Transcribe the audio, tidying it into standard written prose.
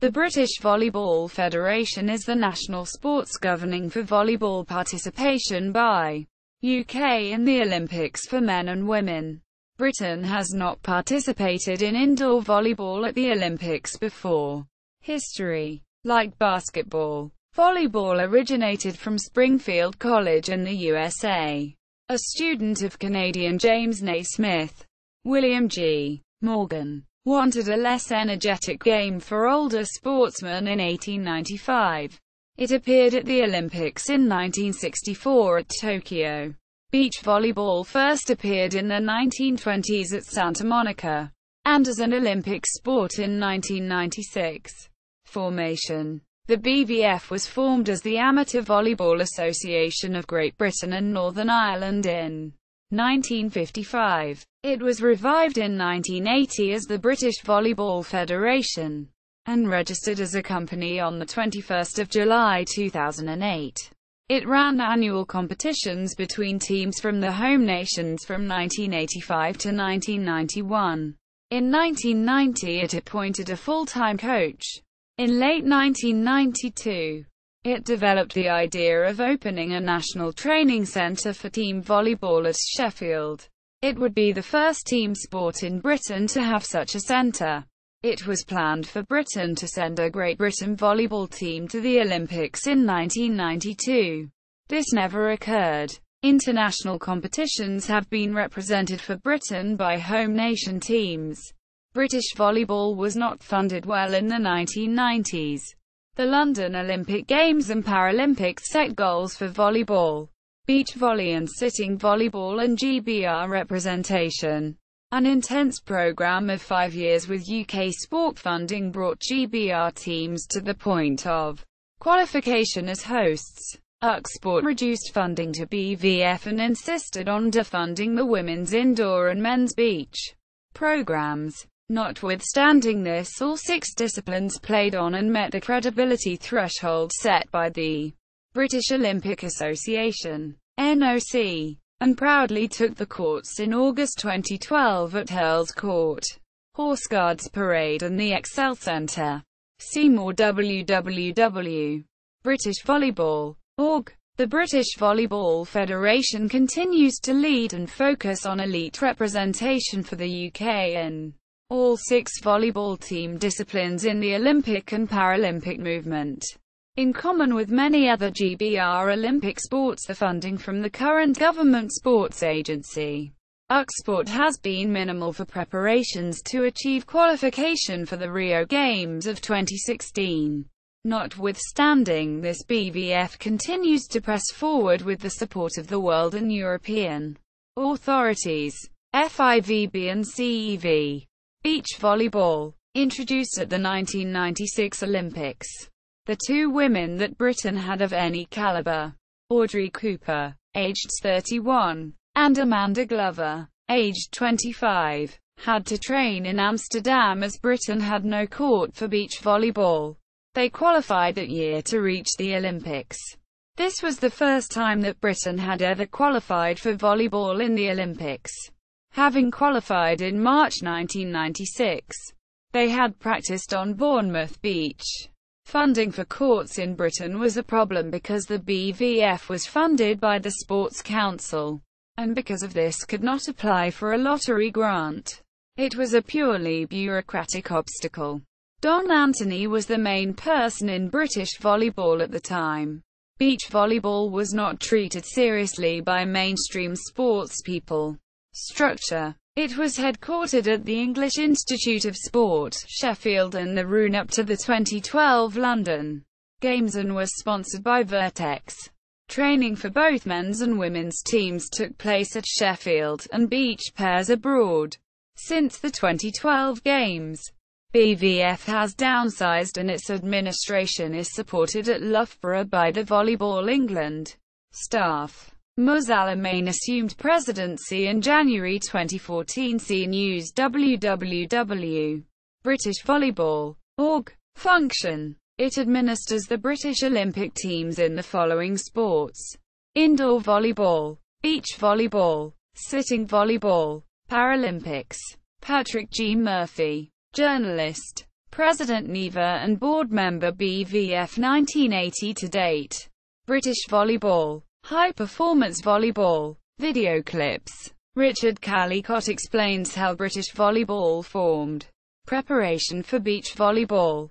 The British Volleyball Federation is the national sports governing for volleyball participation by UK in the Olympics for men and women. Britain has not participated in indoor volleyball at the Olympics before. History. Like basketball, volleyball originated from Springfield College in the USA. A student of Canadian James Naismith, William G. Morgan wanted a less energetic game for older sportsmen in 1895. It appeared at the Olympics in 1964 at Tokyo. Beach volleyball first appeared in the 1920s at Santa Monica, and as an Olympic sport in 1996. Formation. The BVF was formed as the Amateur Volleyball Association of Great Britain and Northern Ireland in 1955. It was revived in 1980 as the British Volleyball Federation, and registered as a company on 21 July 2008. It ran annual competitions between teams from the home nations from 1985 to 1991. In 1990 it appointed a full-time coach. In late 1992, it developed the idea of opening a national training centre for team volleyball at Sheffield. It would be the first team sport in Britain to have such a centre. It was planned for Britain to send a Great Britain volleyball team to the Olympics in 1992. This never occurred. International competitions have been represented for Britain by home nation teams. British volleyball was not funded well in the 1990s. The London Olympic Games and Paralympics set goals for volleyball, beach volley and sitting volleyball and GBR representation. An intense programme of 5 years with UK sport funding brought GBR teams to the point of qualification as hosts. Sport reduced funding to BVF and insisted on defunding the women's indoor and men's beach programmes. Notwithstanding this, all 6 disciplines played on and met the credibility threshold set by the British Olympic Association, NOC, and proudly took the courts in August 2012 at Earls Court, Horse Guards Parade and the Excel Centre. See more www.britishvolleyball.org. The British Volleyball Federation continues to lead and focus on elite representation for the UK in all 6 volleyball team disciplines in the Olympic and Paralympic movement. In common with many other GBR Olympic sports, the funding from the current government sports agency, Sport, has been minimal for preparations to achieve qualification for the Rio Games of 2016. Notwithstanding this, BVF continues to press forward with the support of the world and European authorities. FIVB and CEV. Beach volleyball. Introduced at the 1996 Olympics. The 2 women that Britain had of any caliber, Audrey Cooper, aged 31, and Amanda Glover, aged 25, had to train in Amsterdam as Britain had no court for beach volleyball. They qualified that year to reach the Olympics. This was the first time that Britain had ever qualified for volleyball in the Olympics, having qualified in March 1996. They had practiced on Bournemouth Beach. Funding for courts in Britain was a problem because the BVF was funded by the Sports Council, and because of this could not apply for a lottery grant. It was a purely bureaucratic obstacle. Don Anthony was the main person in British volleyball at the time. Beach volleyball was not treated seriously by mainstream sports people. Structure. It was headquartered at the English Institute of Sport, Sheffield, in the run up to the 2012 London Games, and was sponsored by Vertex. Training for both men's and women's teams took place at Sheffield, and beach pairs abroad. Since the 2012 Games, BVF has downsized and its administration is supported at Loughborough by the Volleyball England staff. Mus Al-Amin assumed presidency in January 2014. See News www.britishvolleyball.org. Function. It administers the British Olympic teams in the following sports: indoor volleyball, beach volleyball, sitting volleyball, Paralympics. Patrick G. Murphy, journalist. President Neva and board member BVF 1980 to date. British Volleyball. High Performance Volleyball. Video clips. Richard Callicott explains how British volleyball formed. Preparation for beach volleyball.